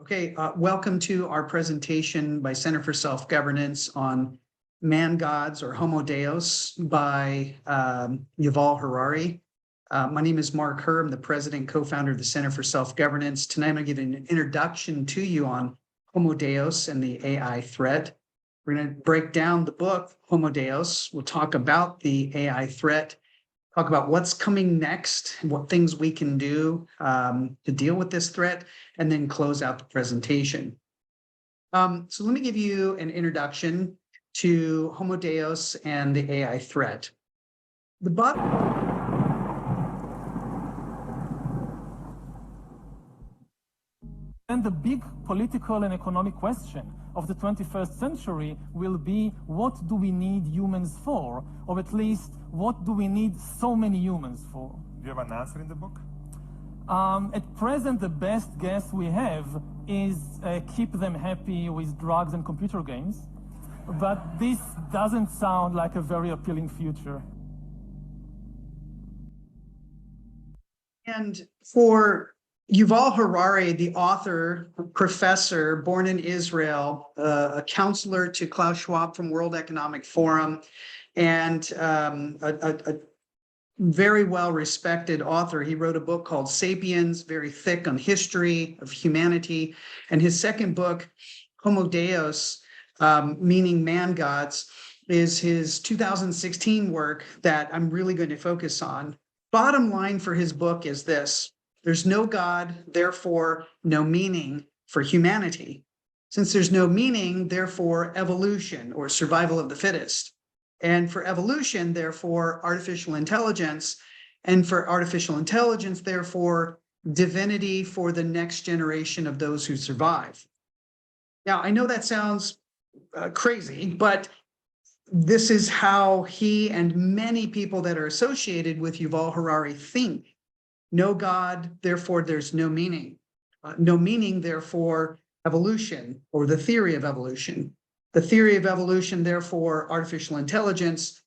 Okay, welcome to our presentation by Center for Self-Governance on Man Gods or Homo Deus by Yuval Harari. My name is Mark Herr. I'm the president and co-founder of the Center for Self-Governance. Tonight I'm going to give an introduction to you on Homo Deus and the AI threat. We're going to break down the book Homo Deus. We'll talk about the AI threat, talk about what's coming next and what things we can do to deal with this threat, and then close out the presentation. So let me give you an introduction to Homo Deus and the AI threat. And the big political and economic question of the 21st century will be, what do we need humans for? Or at least, what do we need so many humans for? Do you have an answer in the book? At present, the best guess we have is keep them happy with drugs and computer games. But this doesn't sound like a very appealing future. And for Yuval Harari, the author, professor, born in Israel, a counselor to Klaus Schwab from World Economic Forum, and a very well-respected author. He wrote a book called Sapiens, very thick on history of humanity. And his second book, Homo Deus, meaning man gods, is his 2016 work that I'm really going to focus on. Bottom line for his book is this: there's no God, therefore no meaning for humanity. Since there's no meaning, therefore evolution or survival of the fittest. And for evolution, therefore artificial intelligence. And for artificial intelligence, therefore divinity for the next generation of those who survive. Now, I know that sounds crazy, but this is how he and many people that are associated with Yuval Harari think. No God, therefore there's no meaning. No meaning, therefore evolution, or the theory of evolution. The theory of evolution, therefore artificial intelligence,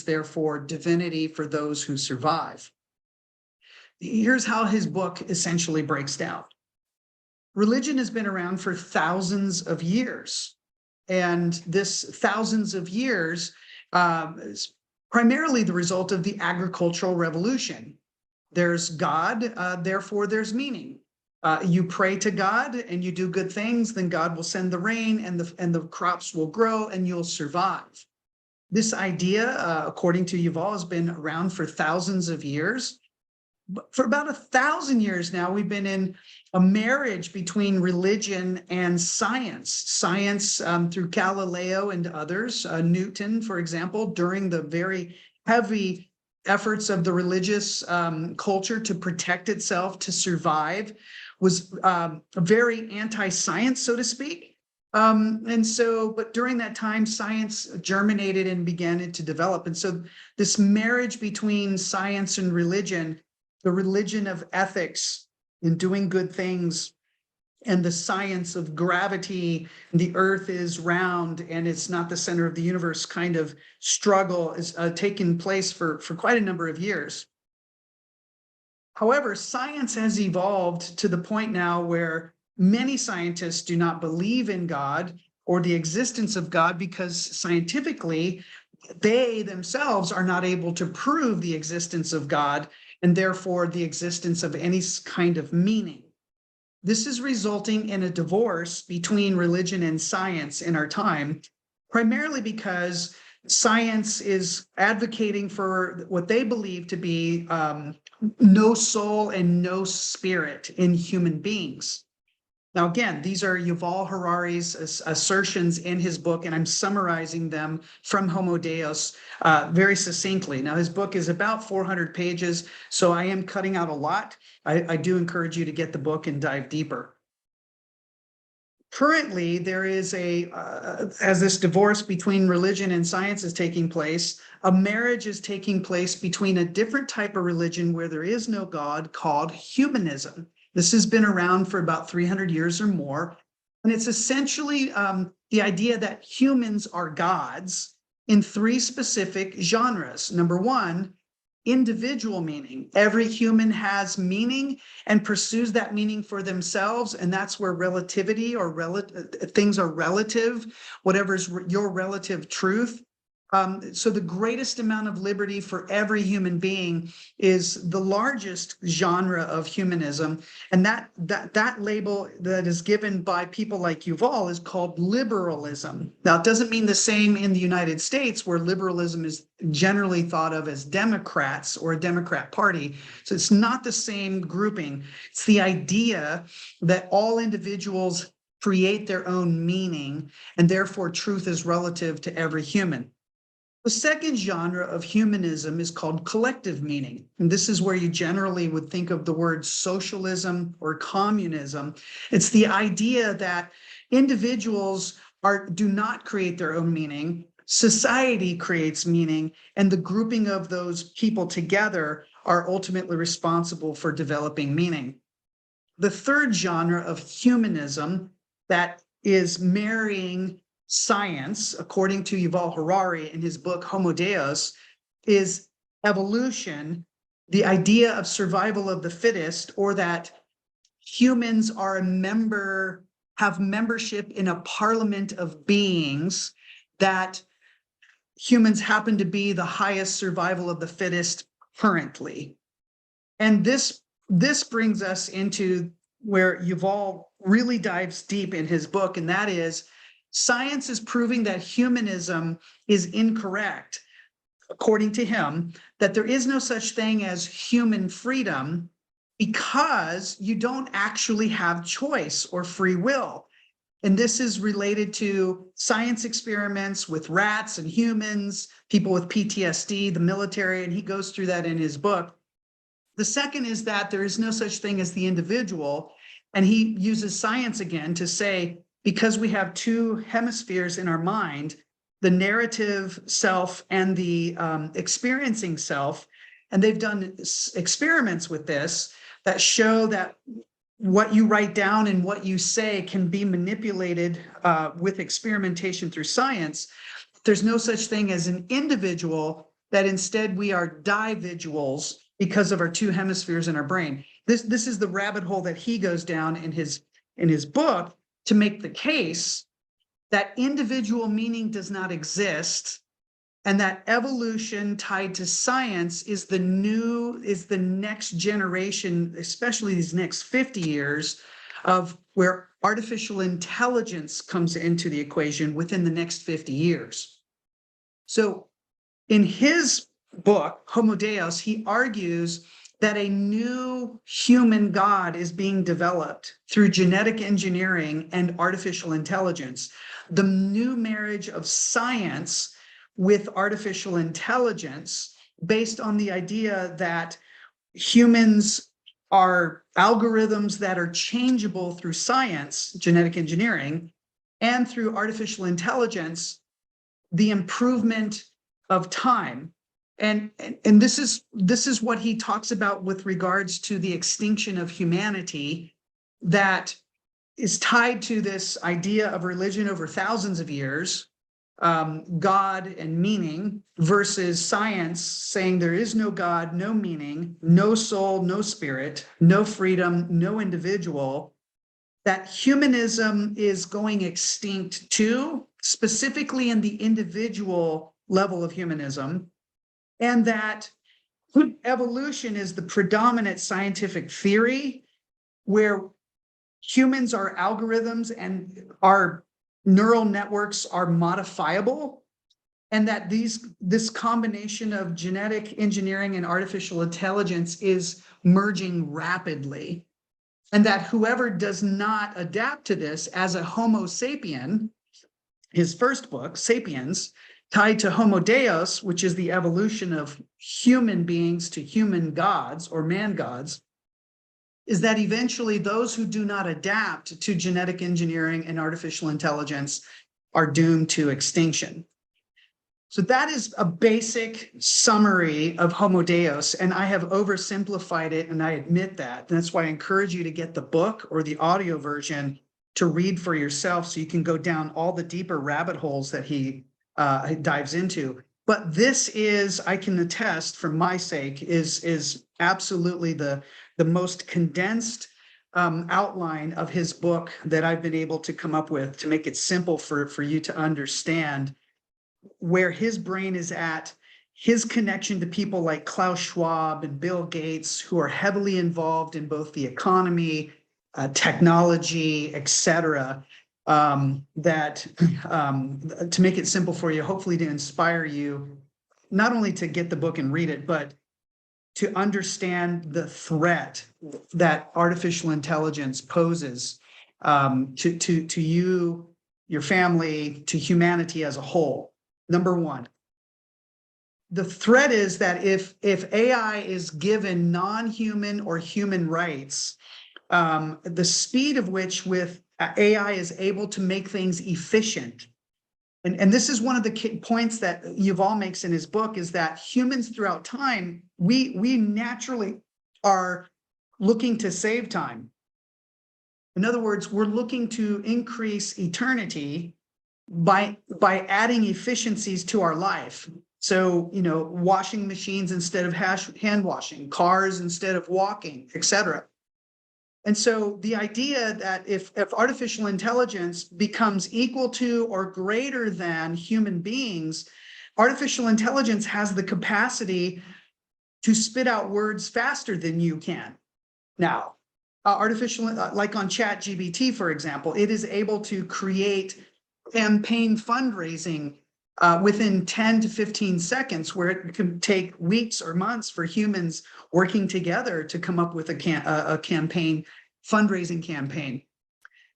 therefore divinity for those who survive. Here's how his book essentially breaks down. Religion has been around for thousands of years. And this thousands of years is primarily the result of the agricultural revolution. There's God, therefore there's meaning. You pray to God and you do good things, then God will send the rain and the crops will grow and you'll survive. This idea, according to Yuval, has been around for thousands of years. For about 1,000 years now, we've been in a marriage between religion and science. Science through Galileo and others, Newton, for example, during the very heavy efforts of the religious culture to protect itself, to survive, was very anti-science, so to speak. But during that time, science germinated and began to develop. And so this marriage between science and religion, the religion of ethics in doing good things, and the science of gravity, the earth is round and it's not the center of the universe kind of struggle is taking place for quite a number of years. However, science has evolved to the point now where many scientists do not believe in God or the existence of God because scientifically they themselves are not able to prove the existence of God and therefore the existence of any kind of meaning. This is resulting in a divorce between religion and science in our time, primarily because science is advocating for what they believe to be no soul and no spirit in human beings. Now, again, these are Yuval Harari's assertions in his book, and I'm summarizing them from Homo Deus very succinctly. Now, his book is about 400 pages, so I am cutting out a lot. I do encourage you to get the book and dive deeper. Currently, there is as this divorce between religion and science is taking place, a marriage is taking place between a different type of religion where there is no God called humanism. This has been around for about 300 years or more. And it's essentially the idea that humans are gods in three specific genres. Number one, individual meaning. Every human has meaning and pursues that meaning for themselves. And that's where relativity or things are relative, whatever's your relative truth. So the greatest amount of liberty for every human being is the largest genre of humanism. And that label that is given by people like Yuval is called liberalism. Now, it doesn't mean the same in the United States, where liberalism is generally thought of as Democrats or a Democrat party. So it's not the same grouping. It's the idea that all individuals create their own meaning, and therefore truth is relative to every human. The second genre of humanism is called collective meaning. And this is where you generally would think of the word socialism or communism. It's the idea that individuals do not create their own meaning. Society creates meaning, and the grouping of those people together are ultimately responsible for developing meaning. The third genre of humanism that is marrying science, according to Yuval Harari in his book Homo Deus, is evolution, the idea of survival of the fittest, or that humans are have membership in a parliament of beings, that humans happen to be the highest survival of the fittest currently. And this brings us into where Yuval really dives deep in his book, and that is, science is proving that humanism is incorrect, according to him, that there is no such thing as human freedom because you don't actually have choice or free will. And this is related to science experiments with rats and humans, people with PTSD, the military, and he goes through that in his book. The second is that there is no such thing as the individual, and he uses science again to say, because we have two hemispheres in our mind, the narrative self and the experiencing self, and they've done experiments with this that show that what you write down and what you say can be manipulated with experimentation through science. There's no such thing as an individual, that instead we are dividuals because of our two hemispheres in our brain. This is the rabbit hole that he goes down in his book, to make the case that individual meaning does not exist, and that evolution tied to science is the next generation, especially these next 50 years, of where artificial intelligence comes into the equation within the next 50 years. So in his book, Homo Deus, he argues that a new human God is being developed through genetic engineering and artificial intelligence. The new marriage of science with artificial intelligence, based on the idea that humans are algorithms that are changeable through science, genetic engineering, and through artificial intelligence, the improvement of time. And this is what he talks about with regards to the extinction of humanity, that is tied to this idea of religion over thousands of years, God and meaning, versus science saying there is no God, no meaning, no soul, no spirit, no freedom, no individual, that humanism is going extinct too, specifically in the individual level of humanism, and that evolution is the predominant scientific theory, where humans are algorithms and our neural networks are modifiable, and that this combination of genetic engineering and artificial intelligence is merging rapidly, and that whoever does not adapt to this as a Homo sapien, his first book, Sapiens, tied to Homo Deus, which is the evolution of human beings to human gods or man gods, is that eventually those who do not adapt to genetic engineering and artificial intelligence are doomed to extinction. So that is a basic summary of Homo Deus, and I have oversimplified it, and I admit that. And that's why I encourage you to get the book or the audio version to read for yourself, so you can go down all the deeper rabbit holes that he dives into. But this is, I can attest for my sake, is absolutely the most condensed outline of his book that I've been able to come up with to make it simple for you to understand where his brain is at, his connection to people like Klaus Schwab and Bill Gates, who are heavily involved in both the economy, technology, et cetera, that to make it simple for you, hopefully to inspire you, not only to get the book and read it, but to understand the threat that artificial intelligence poses to you, your family, to humanity as a whole. Number one, the threat is that if AI is given non-human or human rights, the speed of which with AI is able to make things efficient. And this is one of the key points that Yuval makes in his book, is that humans throughout time, we naturally are looking to save time. In other words, we're looking to increase eternity by adding efficiencies to our life. So, washing machines instead of hand washing, cars instead of walking, etc. And so the idea that if artificial intelligence becomes equal to or greater than human beings, artificial intelligence has the capacity to spit out words faster than you can. Now, like on ChatGPT, for example, it is able to create campaign fundraising within 10 to 15 seconds, where it can take weeks or months for humans working together to come up with a campaign, fundraising campaign.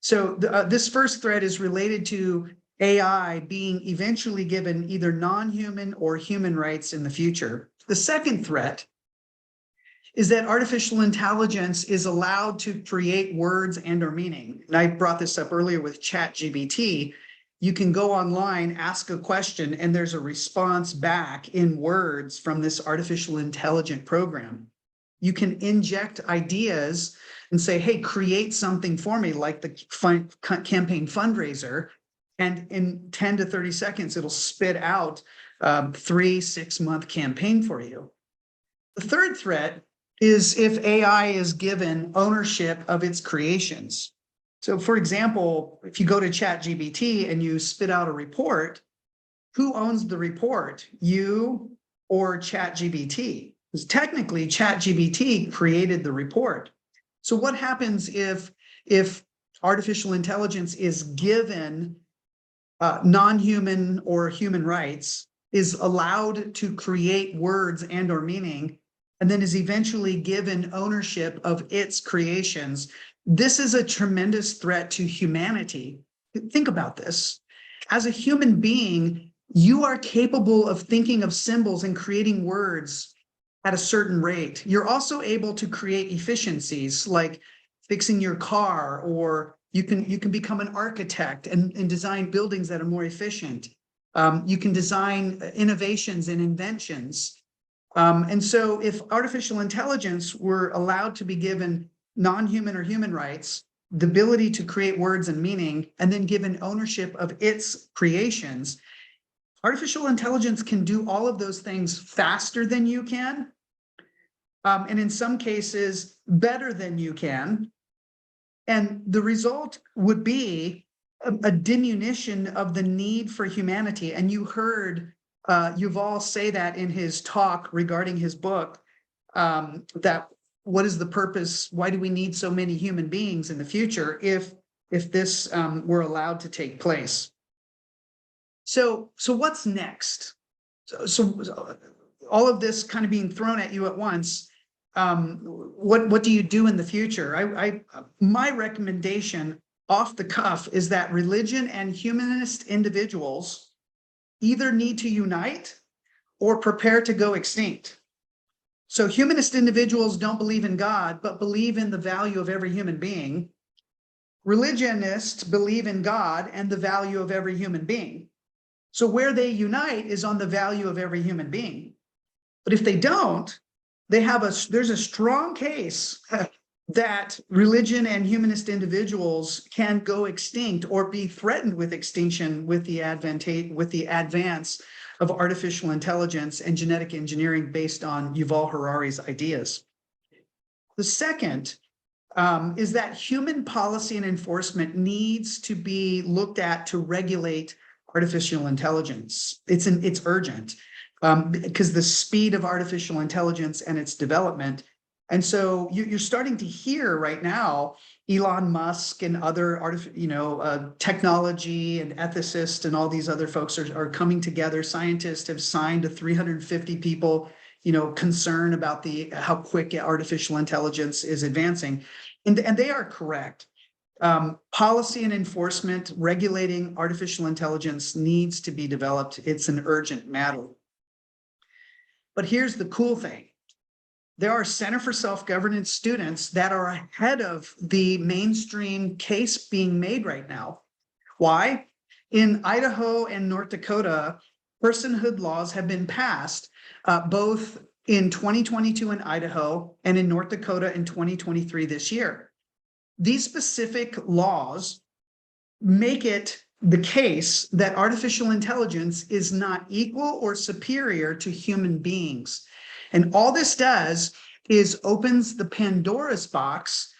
So this first threat is related to AI being eventually given either non-human or human rights in the future. The second threat is that artificial intelligence is allowed to create words and or meaning. And I brought this up earlier with ChatGPT. You can go online, ask a question, and there's a response back in words from this artificial intelligent program. You can inject ideas and say, hey, create something for me, like the campaign fundraiser. And in 10 to 30 seconds, it'll spit out 3-6 month campaign for you. The third threat is if AI is given ownership of its creations. So for example, if you go to ChatGPT and you spit out a report, who owns the report, you or ChatGPT? Because technically ChatGPT created the report. So what happens if artificial intelligence is given non-human or human rights, is allowed to create words and or meaning, and then is eventually given ownership of its creations? This is a tremendous threat to humanity. Think about this. As a human being, you are capable of thinking of symbols and creating words at a certain rate. You're also able to create efficiencies like fixing your car, or you can become an architect and design buildings that are more efficient. You can design innovations and inventions. And so if artificial intelligence were allowed to be given non-human or human rights, the ability to create words and meaning, and then given ownership of its creations, artificial intelligence can do all of those things faster than you can, and in some cases better than you can. And the result would be a diminution of the need for humanity. And you heard Yuval say that in his talk regarding his book, that what is the purpose? Why do we need so many human beings in the future if this were allowed to take place? So what's next? So all of this kind of being thrown at you at once. What do you do in the future? My recommendation off the cuff is that religion and humanist individuals either need to unite or prepare to go extinct. So humanist individuals don't believe in God, but believe in the value of every human being. Religionists believe in God and the value of every human being. So where they unite is on the value of every human being. But if they don't, there's a strong case that religion and humanist individuals can go extinct or be threatened with extinction with the advance of artificial intelligence and genetic engineering based on Yuval Harari's ideas. The second is that human policy and enforcement needs to be looked at to regulate artificial intelligence. It's urgent because the speed of artificial intelligence and its development. And so you're starting to hear right now, Elon Musk and other technology and ethicists and all these other folks are coming together. Scientists have signed a 350 people, concern about how quick artificial intelligence is advancing. And they are correct. Policy and enforcement regulating artificial intelligence needs to be developed. It's an urgent matter. But here's the cool thing. There are Center for Self-Governance students that are ahead of the mainstream case being made right now. Why? In Idaho and North Dakota, personhood laws have been passed, both in 2022 in Idaho and in North Dakota in 2023 this year. These specific laws make it the case that artificial intelligence is not equal or superior to human beings. And all this does is opens the Pandora's box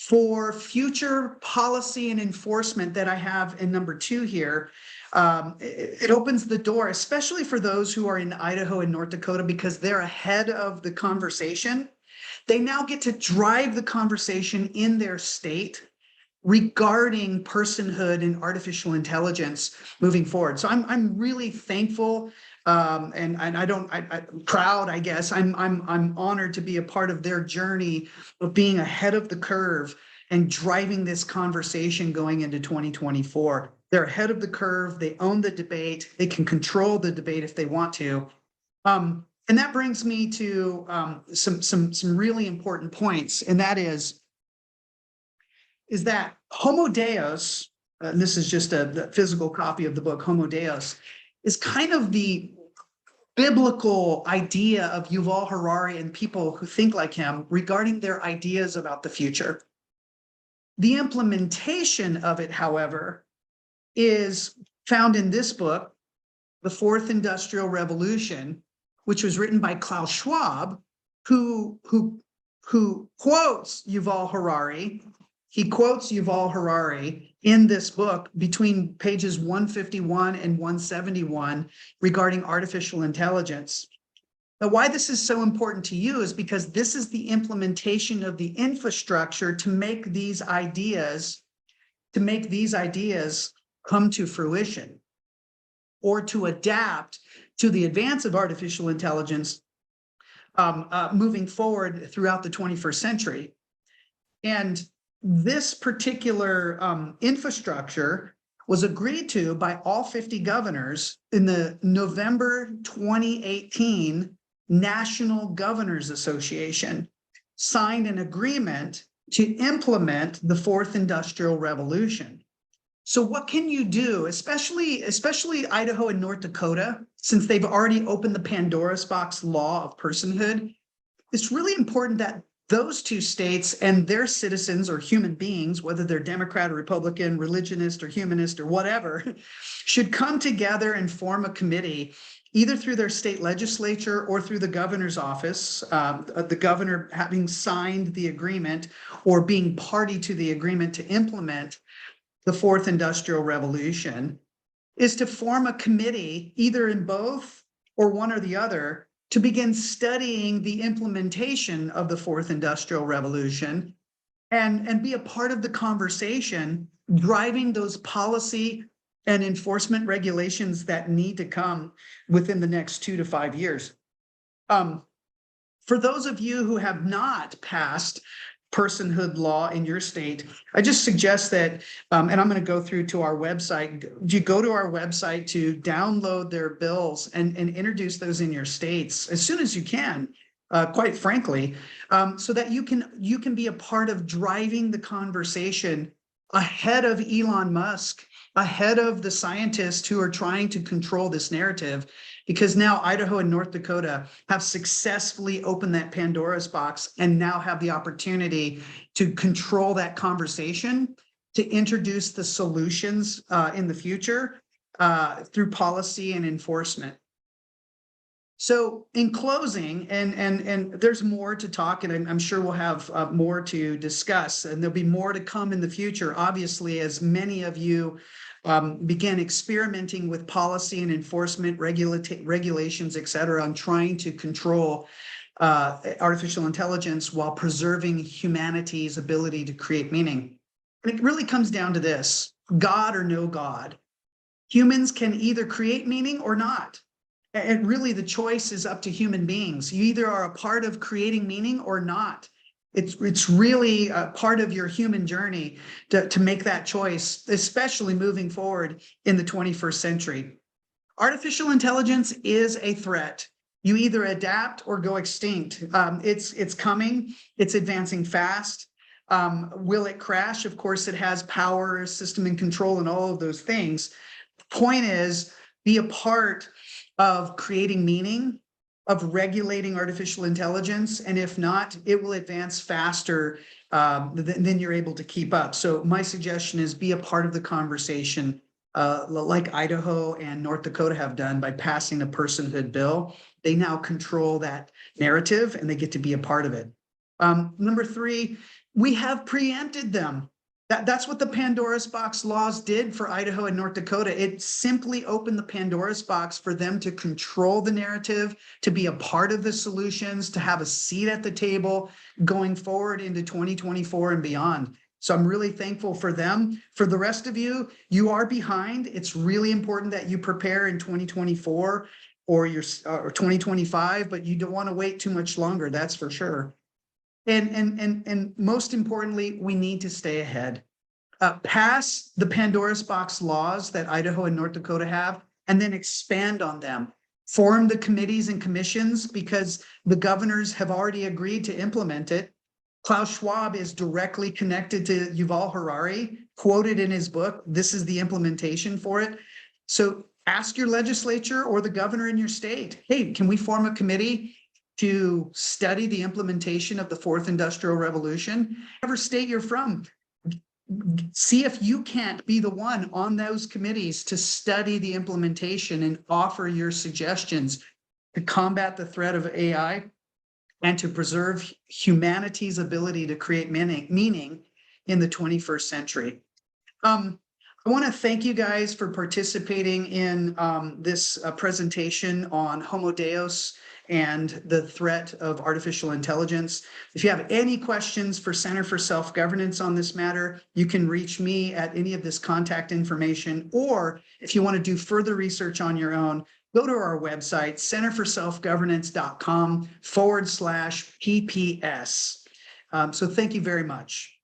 for future policy and enforcement that I have in number 2 here. It opens the door, especially for those who are in Idaho and North Dakota, because they're ahead of the conversation. They now get to drive the conversation in their state regarding personhood and artificial intelligence moving forward. So I'm really thankful and I'm proud, I guess. I'm honored to be a part of their journey of being ahead of the curve and driving this conversation going into 2024. They're ahead of the curve. They own the debate. They can control the debate if they want to. And that brings me to some really important points, and that is that Homo Deus, and this is just a physical copy of the book, Homo Deus, is kind of the biblical idea of Yuval Harari and people who think like him regarding their ideas about the future. The implementation of it, however, is found in this book, The Fourth Industrial Revolution, which was written by Klaus Schwab, who quotes Yuval Harari. He quotes Yuval Harari in this book between pages 151 and 171 regarding artificial intelligence. Now, why this is so important to you is because this is the implementation of the infrastructure to make these ideas come to fruition, or to adapt to the advance of artificial intelligence moving forward throughout the 21st century. And this particular infrastructure was agreed to by all 50 governors in the November 2018 National Governors Association, signed an agreement to implement the Fourth Industrial Revolution. So what can you do, especially Idaho and North Dakota, since they've already opened the Pandora's box law of personhood? It's really important that those two states and their citizens or human beings, whether they're Democrat or Republican, religionist or humanist or whatever, should come together and form a committee, either through their state legislature or through the governor's office, the governor having signed the agreement or being party to the agreement to implement the Fourth Industrial Revolution, is to form a committee, either in both or one or the other, to begin studying the implementation of the Fourth Industrial Revolution and be a part of the conversation, driving those policy and enforcement regulations that need to come within the next 2 to 5 years. For those of you who have not passed personhood law in your state, I just suggest that, and I'm going to go through to our website, you go to our website to download their bills and introduce those in your states as soon as you can, quite frankly, so that you can be a part of driving the conversation ahead of Elon Musk, ahead of the scientists who are trying to control this narrative, because now Idaho and North Dakota have successfully opened that Pandora's box and now have the opportunity to control that conversation, to introduce the solutions in the future through policy and enforcement. So in closing, and there's more to talk, and I'm sure we'll have more to discuss, and there'll be more to come in the future, obviously, as many of you begin experimenting with policy and enforcement, regulations, et cetera, on trying to control artificial intelligence while preserving humanity's ability to create meaning. And it really comes down to this: God or no God. Humans can either create meaning or not. And really, the choice is up to human beings. You either are a part of creating meaning or not. It's really a part of your human journey to make that choice, especially moving forward in the 21st century. Artificial intelligence is a threat. You either adapt or go extinct. It's coming. It's advancing fast. Will it crash? Of course, it has power, system, and control, and all of those things. Point is, be a part of creating meaning, of regulating artificial intelligence, and if not, it will advance faster than you're able to keep up. So my suggestion is be a part of the conversation, like Idaho and North Dakota have done by passing a personhood bill. They now control that narrative and they get to be a part of it. Number three, we have preempted them. That's what the Pandora's box laws did for Idaho and North Dakota. It simply opened the Pandora's box for them to control the narrative, to be a part of the solutions, to have a seat at the table going forward into 2024 and beyond. So I'm really thankful for them. For the rest of you, you are behind. It's really important that you prepare in 2024 or 2025, but you don't want to wait too much longer, that's for sure. And most importantly, we need to stay ahead. Pass the Pandora's box laws that Idaho and North Dakota have, and then expand on them. Form the committees and commissions because the governors have already agreed to implement it. Klaus Schwab is directly connected to Yuval Harari, quoted in his book. This is the implementation for it. So ask your legislature or the governor in your state, hey, can we form a committee to study the implementation of the fourth industrial revolution? Whatever state you're from, see if you can't be the one on those committees to study the implementation and offer your suggestions to combat the threat of AI and to preserve humanity's ability to create meaning in the 21st century. I want to thank you guys for participating in this presentation on Homo Deus and the threat of artificial intelligence. If you have any questions for Center for Self-Governance on this matter, you can reach me at any of this contact information, or if you want to do further research on your own, go to our website, centerforselfgovernance.com/PPS. So thank you very much.